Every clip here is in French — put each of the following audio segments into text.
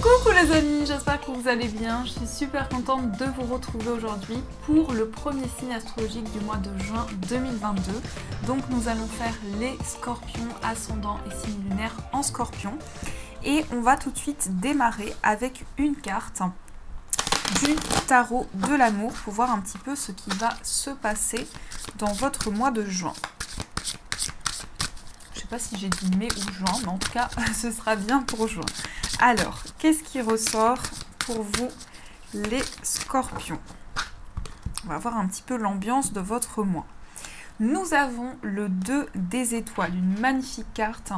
Coucou les amis, j'espère que vous allez bien. Je suis super contente de vous retrouver aujourd'hui pour le premier signe astrologique du mois de juin 2022. Donc nous allons faire les scorpions, ascendant et signe lunaire en scorpion. Et on va tout de suite démarrer avec une carte du tarot de l'amour pour voir un petit peu ce qui va se passer dans votre mois de juin. Je sais pas si j'ai dit mai ou juin, mais en tout cas ce sera bien pour juin. Alors, qu'est-ce qui ressort pour vous les scorpions? On va voir un petit peu l'ambiance de votre mois. Nous avons le 2 des étoiles, une magnifique carte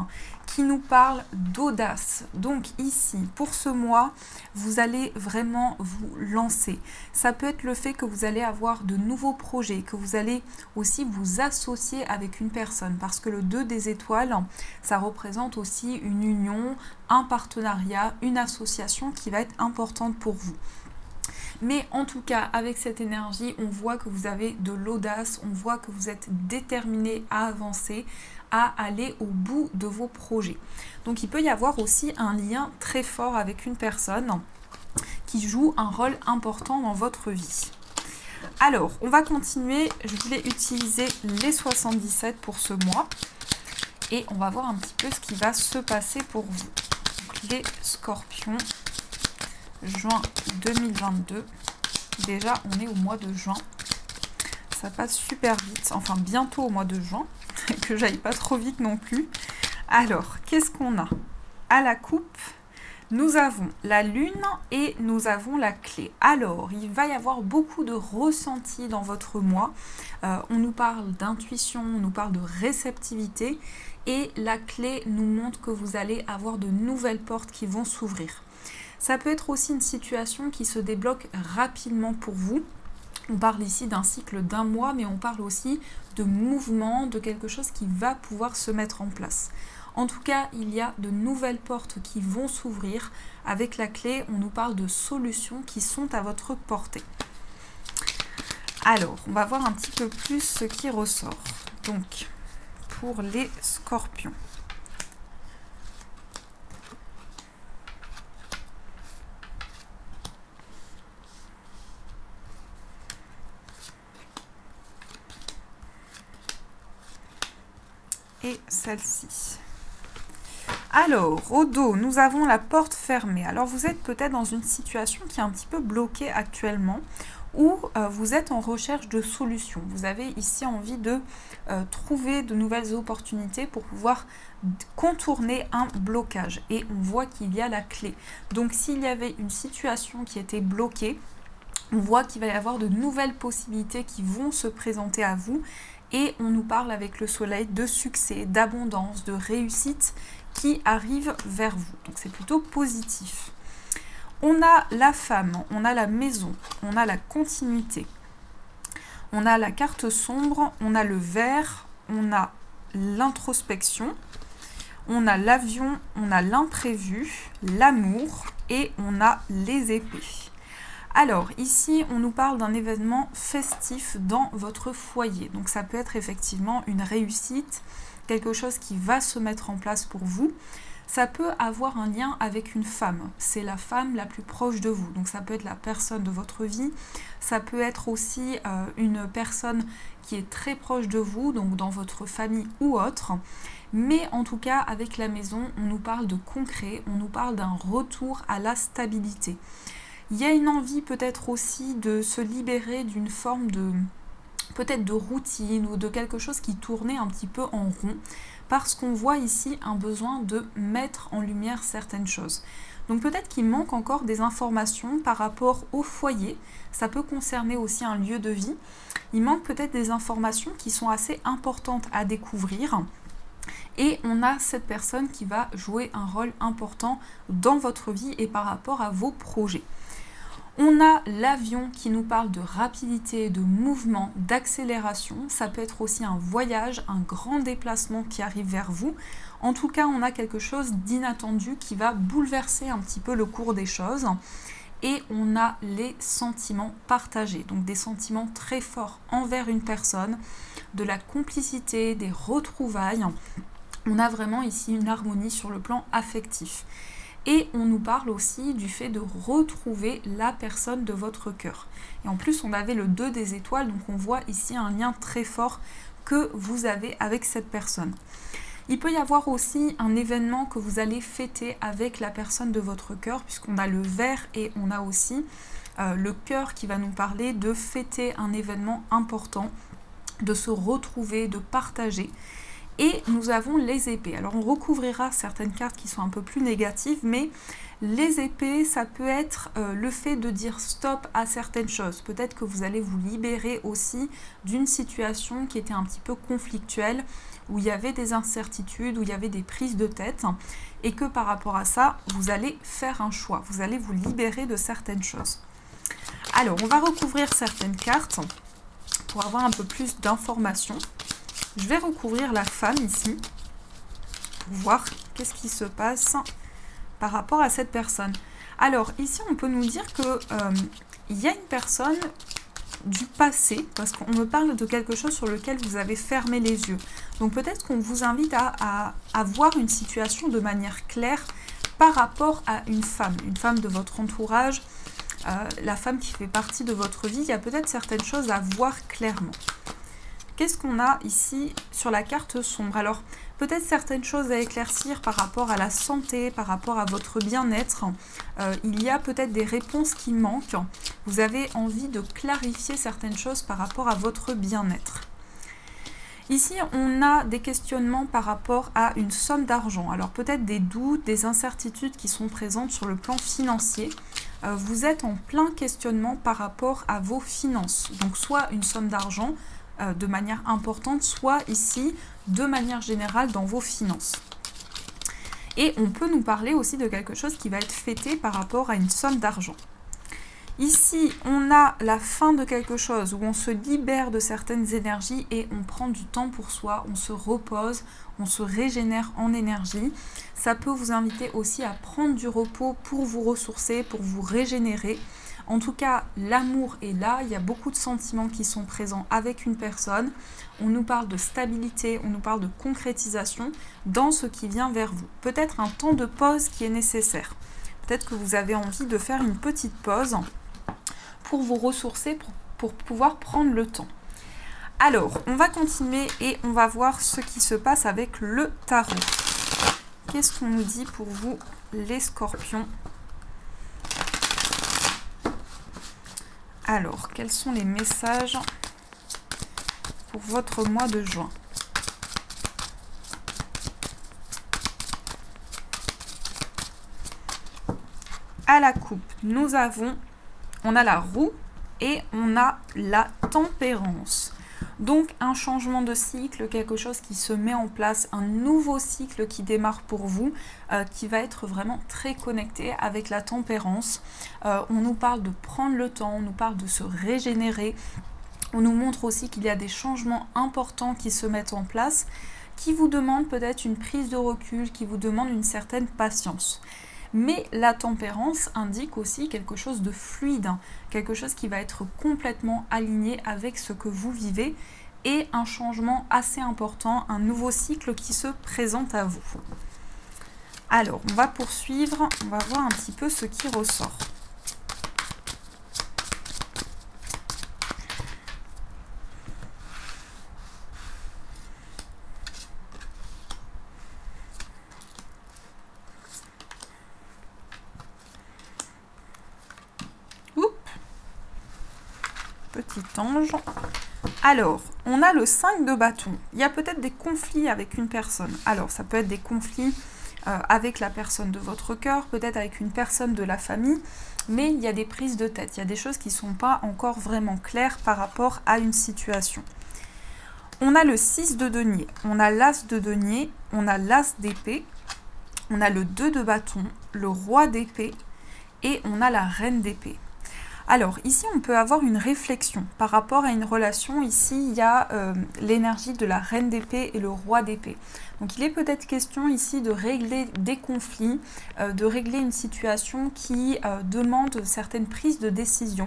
qui nous parle d'audace. Donc ici, pour ce mois, vous allez vraiment vous lancer. Ça peut être le fait que vous allez avoir de nouveaux projets, que vous allez aussi vous associer avec une personne. Parce que le 2 des étoiles, ça représente aussi une union, un partenariat, une association qui va être importante pour vous. Mais en tout cas, avec cette énergie, on voit que vous avez de l'audace, on voit que vous êtes déterminé à avancer, à aller au bout de vos projets. Donc il peut y avoir aussi un lien très fort avec une personne qui joue un rôle important dans votre vie. Alors, on va continuer. Je voulais utiliser les 77 pour ce mois. Et on va voir un petit peu ce qui va se passer pour vous. Donc, les scorpions. Juin 2022. Déjà, on est au mois de juin. Ça passe super vite. Enfin, bientôt au mois de juin. Que j'aille pas trop vite non plus. Alors, qu'est-ce qu'on a? À la coupe, nous avons la lune et nous avons la clé. Alors, il va y avoir beaucoup de ressentis dans votre mois. On nous parle d'intuition, on nous parle de réceptivité. Et la clé nous montre que vous allez avoir de nouvelles portes qui vont s'ouvrir. Ça peut être aussi une situation qui se débloque rapidement pour vous. On parle ici d'un cycle d'un mois, mais on parle aussi de mouvement, de quelque chose qui va pouvoir se mettre en place. En tout cas, il y a de nouvelles portes qui vont s'ouvrir. Avec la clé, on nous parle de solutions qui sont à votre portée. Alors, on va voir un petit peu plus ce qui ressort. Donc, pour les scorpions. Et celle-ci. Alors, au dos, nous avons la porte fermée. Alors, vous êtes peut-être dans une situation qui est un petit peu bloquée actuellement, où vous êtes en recherche de solutions. Vous avez ici envie de trouver de nouvelles opportunités pour pouvoir contourner un blocage. Et on voit qu'il y a la clé. Donc, s'il y avait une situation qui était bloquée, on voit qu'il va y avoir de nouvelles possibilités qui vont se présenter à vous. Et on nous parle avec le soleil de succès, d'abondance, de réussite qui arrive vers vous. Donc c'est plutôt positif. On a la femme, on a la maison, on a la continuité. On a la carte sombre, on a le vert, on a l'introspection, on a l'avion, on a l'imprévu, l'amour et on a les épées. Alors, ici, on nous parle d'un événement festif dans votre foyer. Donc, ça peut être effectivement une réussite, quelque chose qui va se mettre en place pour vous. Ça peut avoir un lien avec une femme. C'est la femme la plus proche de vous. Donc, ça peut être la personne de votre vie. Ça peut être aussi une personne qui est très proche de vous, donc dans votre famille ou autre. Mais en tout cas, avec la maison, on nous parle de concret. On nous parle d'un retour à la stabilité. Il y a une envie peut-être aussi de se libérer d'une forme de peut-être de routine ou de quelque chose qui tournait un petit peu en rond parce qu'on voit ici un besoin de mettre en lumière certaines choses. Donc peut-être qu'il manque encore des informations par rapport au foyer, ça peut concerner aussi un lieu de vie. Il manque peut-être des informations qui sont assez importantes à découvrir. Et on a cette personne qui va jouer un rôle important dans votre vie et par rapport à vos projets. On a l'avion qui nous parle de rapidité, de mouvement, d'accélération. Ça peut être aussi un voyage, un grand déplacement qui arrive vers vous. En tout cas, on a quelque chose d'inattendu qui va bouleverser un petit peu le cours des choses. Et on a les sentiments partagés, donc des sentiments très forts envers une personne, de la complicité, des retrouvailles. On a vraiment ici une harmonie sur le plan affectif. Et on nous parle aussi du fait de retrouver la personne de votre cœur. Et en plus, on avait le 2 des étoiles, donc on voit ici un lien très fort que vous avez avec cette personne. Il peut y avoir aussi un événement que vous allez fêter avec la personne de votre cœur, puisqu'on a le vert et on a aussi le cœur qui va nous parler de fêter un événement important, de se retrouver, de partager. Et nous avons les épées. Alors on recouvrira certaines cartes qui sont un peu plus négatives, mais les épées, ça peut être le fait de dire stop à certaines choses. Peut-être que vous allez vous libérer aussi d'une situation qui était un petit peu conflictuelle, où il y avait des incertitudes, où il y avait des prises de tête, et que par rapport à ça, vous allez faire un choix. Vous allez vous libérer de certaines choses. Alors, on va recouvrir certaines cartes pour avoir un peu plus d'informations. Je vais recouvrir la femme ici pour voir qu'est-ce qui se passe par rapport à cette personne. Alors ici on peut nous dire que il y a une personne du passé, parce qu'on me parle de quelque chose sur lequel vous avez fermé les yeux. Donc peut-être qu'on vous invite à voir une situation de manière claire par rapport à une femme de votre entourage, la femme qui fait partie de votre vie. Il y a peut-être certaines choses à voir clairement. Qu'est-ce qu'on a ici sur la carte sombre? Alors, peut-être certaines choses à éclaircir par rapport à la santé, par rapport à votre bien-être. Il y a peut-être des réponses qui manquent. Vous avez envie de clarifier certaines choses par rapport à votre bien-être. Ici, on a des questionnements par rapport à une somme d'argent. Alors, peut-être des doutes, des incertitudes qui sont présentes sur le plan financier. Vous êtes en plein questionnement par rapport à vos finances. Donc, soit une somme d'argent de manière importante, soit ici de manière générale dans vos finances. Et on peut nous parler aussi de quelque chose qui va être fêté par rapport à une somme d'argent. Ici, on a la fin de quelque chose où on se libère de certaines énergies et on prend du temps pour soi, on se repose, on se régénère en énergie. Ça peut vous inviter aussi à prendre du repos pour vous ressourcer, pour vous régénérer. En tout cas, l'amour est là, il y a beaucoup de sentiments qui sont présents avec une personne. On nous parle de stabilité, on nous parle de concrétisation dans ce qui vient vers vous. Peut-être un temps de pause qui est nécessaire. Peut-être que vous avez envie de faire une petite pause pour vous ressourcer, pour pouvoir prendre le temps. Alors, on va continuer et on va voir ce qui se passe avec le tarot. Qu'est-ce qu'on nous dit pour vous, les scorpions ? Alors, quels sont les messages pour votre mois de juin? À la coupe, on a la roue et on a la tempérance. Donc un changement de cycle, quelque chose qui se met en place, un nouveau cycle qui démarre pour vous, qui va être vraiment très connecté avec la tempérance. On nous parle de prendre le temps, on nous parle de se régénérer. On nous montre aussi qu'il y a des changements importants qui se mettent en place, qui vous demandent peut-être une prise de recul, qui vous demandent une certaine patience. Mais la tempérance indique aussi quelque chose de fluide, quelque chose qui va être complètement aligné avec ce que vous vivez et un changement assez important, un nouveau cycle qui se présente à vous. Alors, on va poursuivre, on va voir un petit peu ce qui ressort. Petit ange. Alors, on a le 5 de bâton. Il y a peut-être des conflits avec une personne. Alors, ça peut être des conflits avec la personne de votre cœur, peut-être avec une personne de la famille, mais il y a des prises de tête. Il y a des choses qui ne sont pas encore vraiment claires par rapport à une situation. On a le 6 de denier, on a l'as de denier, on a l'as d'épée, on a le 2 de bâton, le roi d'épée et on a la reine d'épée. Alors ici on peut avoir une réflexion par rapport à une relation. Ici il y a l'énergie de la reine d'épée et le roi d'épée. Donc il est peut-être question ici de régler des conflits, de régler une situation qui demande certaines prises de décision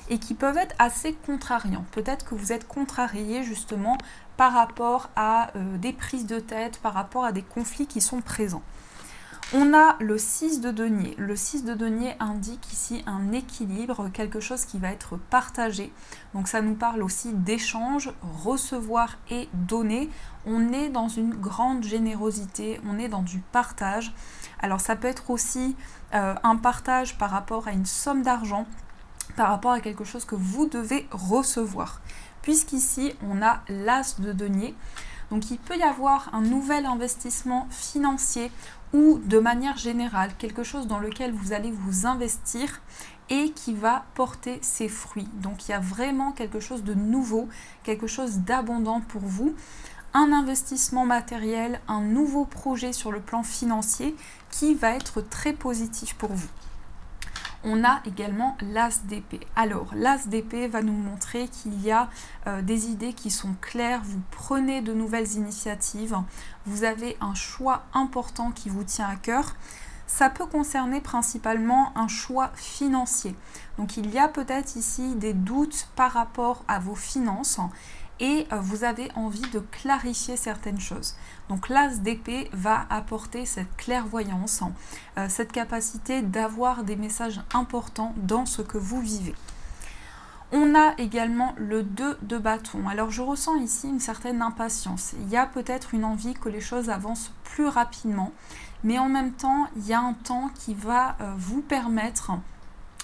et qui peuvent être assez contrariants. Peut-être que vous êtes contrarié justement par rapport à des prises de tête, par rapport à des conflits qui sont présents. On a le 6 de denier. Le 6 de denier indique ici un équilibre, quelque chose qui va être partagé. Donc ça nous parle aussi d'échange, recevoir et donner. On est dans une grande générosité, on est dans du partage. Alors ça peut être aussi un partage par rapport à une somme d'argent, par rapport à quelque chose que vous devez recevoir. Puisqu'ici, on a l'as de denier. Donc il peut y avoir un nouvel investissement financier ou de manière générale, quelque chose dans lequel vous allez vous investir et qui va porter ses fruits. Donc il y a vraiment quelque chose de nouveau, quelque chose d'abondant pour vous. Un investissement matériel, un nouveau projet sur le plan financier qui va être très positif pour vous. On a également l'as d'épée. Alors, l'as d'épée va nous montrer qu'il y a des idées qui sont claires, vous prenez de nouvelles initiatives, vous avez un choix important qui vous tient à cœur. Ça peut concerner principalement un choix financier. Donc, il y a peut-être ici des doutes par rapport à vos finances et vous avez envie de clarifier certaines choses. Donc l'as d'épée va apporter cette clairvoyance, cette capacité d'avoir des messages importants dans ce que vous vivez. On a également le 2 de bâton. Alors je ressens ici une certaine impatience. Il y a peut-être une envie que les choses avancent plus rapidement, mais en même temps, il y a un temps qui va vous permettre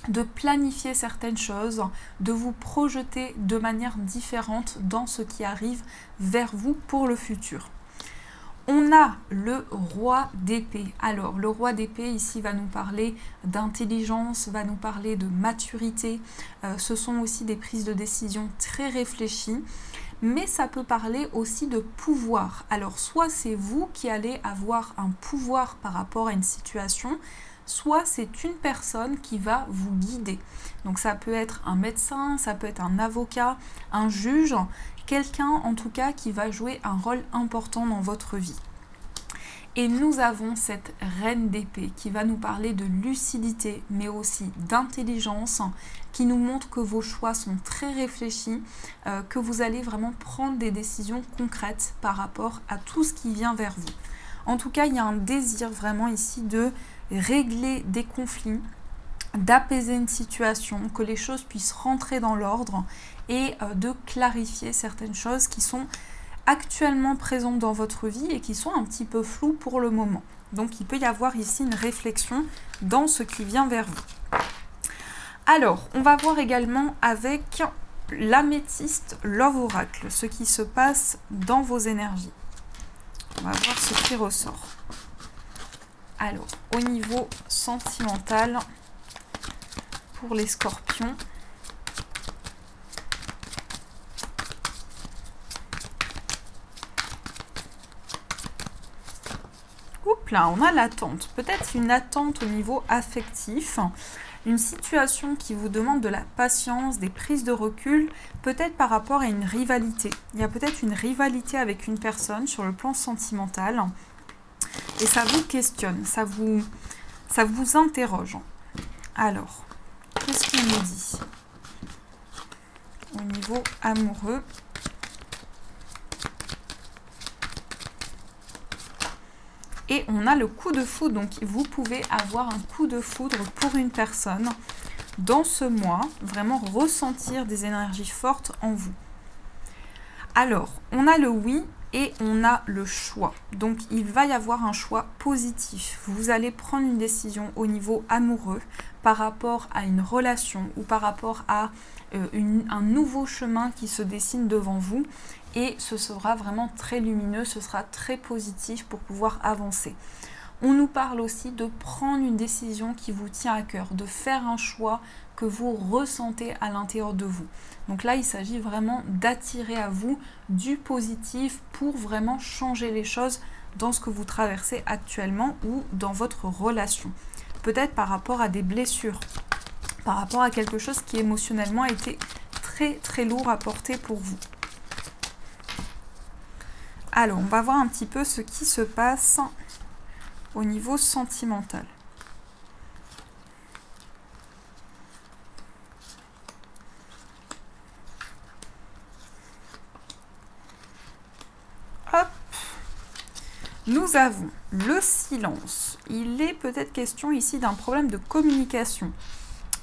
de planifier certaines choses, de vous projeter de manière différente dans ce qui arrive vers vous pour le futur. On a le roi d'épée. Alors, le roi d'épée, ici, va nous parler d'intelligence, va nous parler de maturité. Ce sont aussi des prises de décision très réfléchies. Mais ça peut parler aussi de pouvoir. Alors, soit c'est vous qui allez avoir un pouvoir par rapport à une situation, soit c'est une personne qui va vous guider. Donc ça peut être un médecin, ça peut être un avocat, un juge, quelqu'un en tout cas qui va jouer un rôle important dans votre vie. Et nous avons cette reine d'épée qui va nous parler de lucidité, mais aussi d'intelligence, qui nous montre que vos choix sont très réfléchis, que vous allez vraiment prendre des décisions concrètes par rapport à tout ce qui vient vers vous. En tout cas, il y a un désir vraiment ici de régler des conflits, d'apaiser une situation, que les choses puissent rentrer dans l'ordre et de clarifier certaines choses qui sont actuellement présentes dans votre vie et qui sont un petit peu floues pour le moment. Donc il peut y avoir ici une réflexion dans ce qui vient vers vous. Alors, on va voir également avec l'améthyste Love Oracle, ce qui se passe dans vos énergies. On va voir ce qui ressort. Alors, au niveau sentimental, pour les scorpions, oups là, on a l'attente. Peut-être une attente au niveau affectif, une situation qui vous demande de la patience, des prises de recul, peut-être par rapport à une rivalité. Il y a peut-être une rivalité avec une personne sur le plan sentimental. Et ça vous questionne, ça vous interroge. Alors, qu'est-ce qu'on nous dit au niveau amoureux? Et on a le coup de foudre, donc vous pouvez avoir un coup de foudre pour une personne dans ce mois, vraiment ressentir des énergies fortes en vous. Alors, on a le oui et on a le choix. Donc, il va y avoir un choix positif. Vous allez prendre une décision au niveau amoureux par rapport à une relation ou par rapport à un nouveau chemin qui se dessine devant vous. Et ce sera vraiment très lumineux, ce sera très positif pour pouvoir avancer. On nous parle aussi de prendre une décision qui vous tient à cœur, de faire un choix que vous ressentez à l'intérieur de vous. Donc là, il s'agit vraiment d'attirer à vous du positif pour vraiment changer les choses dans ce que vous traversez actuellement ou dans votre relation. Peut-être par rapport à des blessures, par rapport à quelque chose qui émotionnellement a été très très lourd à porter pour vous. Alors, on va voir un petit peu ce qui se passe au niveau sentimental. Hop. Nous avons le silence. Il est peut-être question ici d'un problème de communication.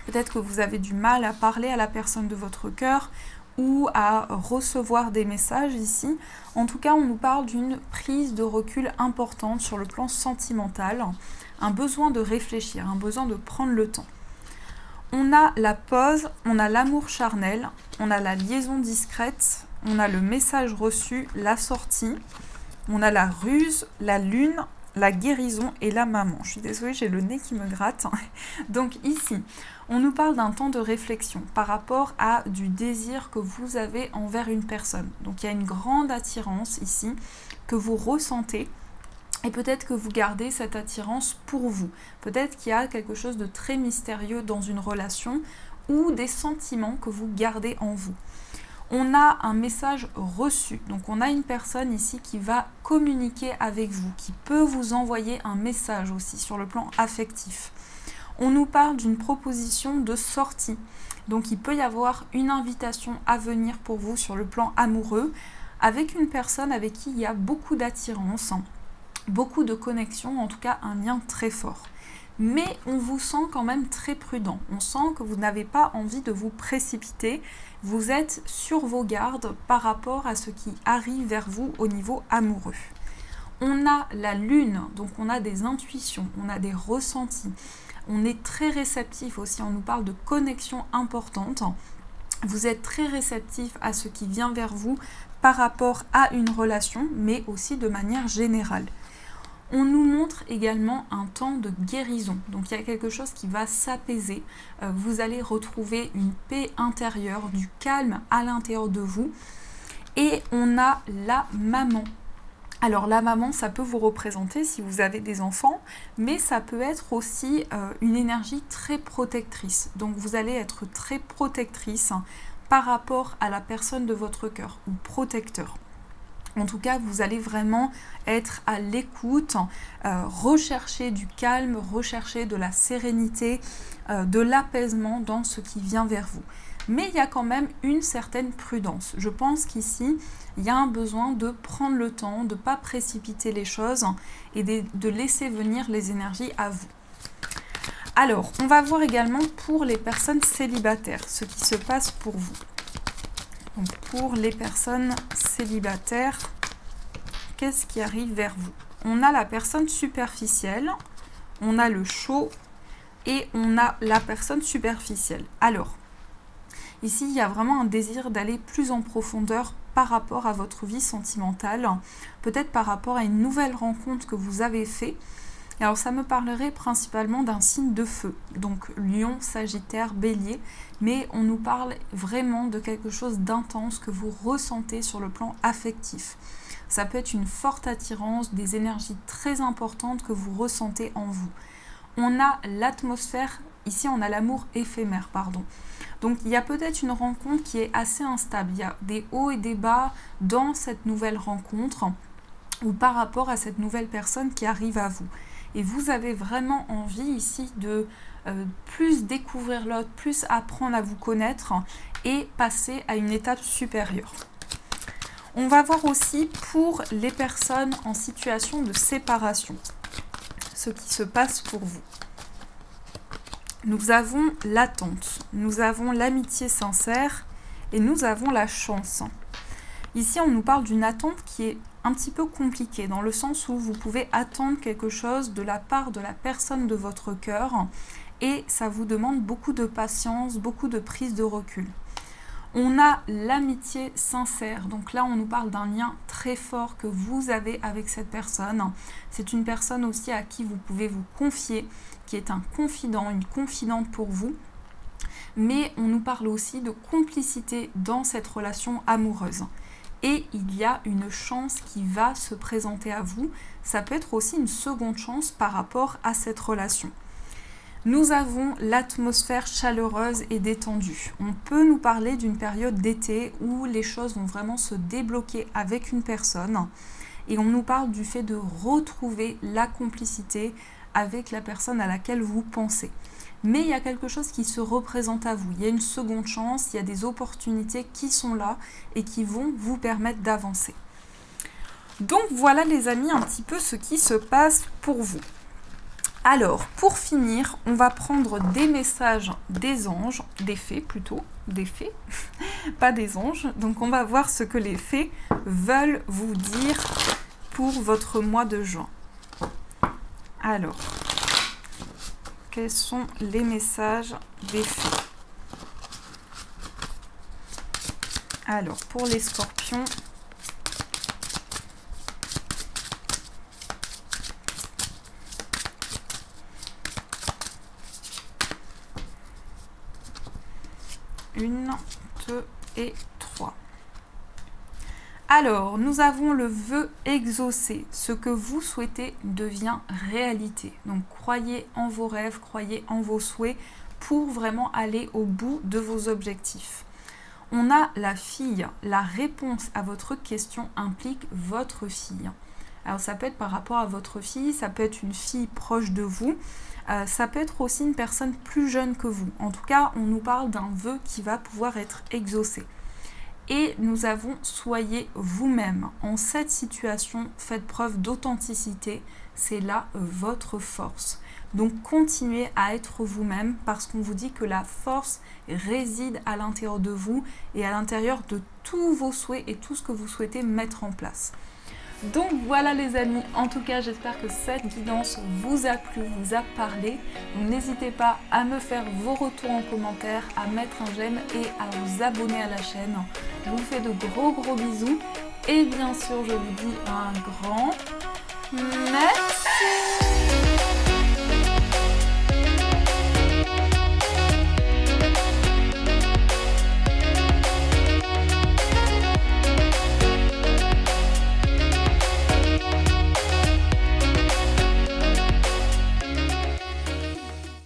Peut-être que vous avez du mal à parler à la personne de votre cœur ou à recevoir des messages ici. En tout cas, on nous parle d'une prise de recul importante sur le plan sentimental, un besoin de réfléchir, un besoin de prendre le temps. On a la pause, on a l'amour charnel, on a la liaison discrète, on a le message reçu, la sortie, on a la ruse, la lune, la guérison et la maman. Je suis désolée, j'ai le nez qui me gratte. Donc ici, on nous parle d'un temps de réflexion par rapport à du désir que vous avez envers une personne. Donc il y a une grande attirance ici que vous ressentez et peut-être que vous gardez cette attirance pour vous. Peut-être qu'il y a quelque chose de très mystérieux dans une relation ou des sentiments que vous gardez en vous. On a un message reçu, donc on a une personne ici qui va communiquer avec vous, qui peut vous envoyer un message aussi sur le plan affectif. On nous parle d'une proposition de sortie, donc il peut y avoir une invitation à venir pour vous sur le plan amoureux, avec une personne avec qui il y a beaucoup d'attirance, beaucoup de connexion, en tout cas un lien très fort. Mais on vous sent quand même très prudent, on sent que vous n'avez pas envie de vous précipiter, vous êtes sur vos gardes par rapport à ce qui arrive vers vous au niveau amoureux. On a la lune, donc on a des intuitions, on a des ressentis, on est très réceptif aussi, on nous parle de connexion importante. Vous êtes très réceptif à ce qui vient vers vous par rapport à une relation, mais aussi de manière générale. On nous montre également un temps de guérison. Donc il y a quelque chose qui va s'apaiser. Vous allez retrouver une paix intérieure, du calme à l'intérieur de vous. Et on a la maman. Alors la maman, ça peut vous représenter si vous avez des enfants, mais ça peut être aussi une énergie très protectrice. Donc vous allez être très protectrice par rapport à la personne de votre cœur, ou protecteur. En tout cas, vous allez vraiment être à l'écoute, rechercher du calme, rechercher de la sérénité, de l'apaisement dans ce qui vient vers vous. Mais il y a quand même une certaine prudence. Je pense qu'ici, il y a un besoin de prendre le temps, de ne pas précipiter les choses et de laisser venir les énergies à vous. Alors, on va voir également pour les personnes célibataires, ce qui se passe pour vous. Donc pour les personnes célibataires, qu'est-ce qui arrive vers vous? On a la personne superficielle, on a le chaud et on a la personne superficielle. Alors, ici, il y a vraiment un désir d'aller plus en profondeur par rapport à votre vie sentimentale, peut-être par rapport à une nouvelle rencontre que vous avez faite. Alors ça me parlerait principalement d'un signe de feu, donc Lion, Sagittaire, Bélier, mais on nous parle vraiment de quelque chose d'intense que vous ressentez sur le plan affectif. Ça peut être une forte attirance, des énergies très importantes que vous ressentez en vous. On a l'atmosphère, ici on a l'amour éphémère, pardon. Donc il y a peut-être une rencontre qui est assez instable, il y a des hauts et des bas dans cette nouvelle rencontre ou par rapport à cette nouvelle personne qui arrive à vous. Et vous avez vraiment envie ici de plus découvrir l'autre, plus apprendre à vous connaître et passer à une étape supérieure. On va voir aussi pour les personnes en situation de séparation, ce qui se passe pour vous. Nous avons l'attente, nous avons l'amitié sincère et nous avons la chance. Ici, on nous parle d'une attente qui est un petit peu compliquée, dans le sens où vous pouvez attendre quelque chose de la part de la personne de votre cœur et ça vous demande beaucoup de patience, beaucoup de prise de recul. On a l'amitié sincère, donc là on nous parle d'un lien très fort que vous avez avec cette personne. C'est une personne aussi à qui vous pouvez vous confier, qui est un confident, une confidente pour vous. Mais on nous parle aussi de complicité dans cette relation amoureuse. Et il y a une chance qui va se présenter à vous. Ça peut être aussi une seconde chance par rapport à cette relation. Nous avons l'atmosphère chaleureuse et détendue. On peut nous parler d'une période d'été où les choses vont vraiment se débloquer avec une personne. Et on nous parle du fait de retrouver la complicité avec la personne à laquelle vous pensez. Mais il y a quelque chose qui se représente à vous. Il y a une seconde chance, il y a des opportunités qui sont là et qui vont vous permettre d'avancer. Donc voilà les amis un petit peu ce qui se passe pour vous. Alors pour finir, on va prendre des messages des anges, des fées plutôt, des fées, pas des anges. Donc on va voir ce que les fées veulent vous dire pour votre mois de juin. Alors, quels sont les messages des fées? Alors pour les scorpions, une, deux et trois. Alors, nous avons le vœu exaucé. Ce que vous souhaitez devient réalité. Donc, croyez en vos rêves, croyez en vos souhaits pour vraiment aller au bout de vos objectifs. On a la fille. La réponse à votre question implique votre fille. Alors, ça peut être par rapport à votre fille, ça peut être une fille proche de vous, ça peut être aussi une personne plus jeune que vous. En tout cas, on nous parle d'un vœu qui va pouvoir être exaucé. Et nous avons « Soyez vous-même ». En cette situation, faites preuve d'authenticité, c'est là votre force. Donc continuez à être vous-même parce qu'on vous dit que la force réside à l'intérieur de vous et à l'intérieur de tous vos souhaits et tout ce que vous souhaitez mettre en place. Donc voilà les amis, en tout cas j'espère que cette guidance vous a plu, vous a parlé. N'hésitez pas à me faire vos retours en commentaire, à mettre un j'aime et à vous abonner à la chaîne. Je vous fais de gros bisous et bien sûr je vous dis un grand merci.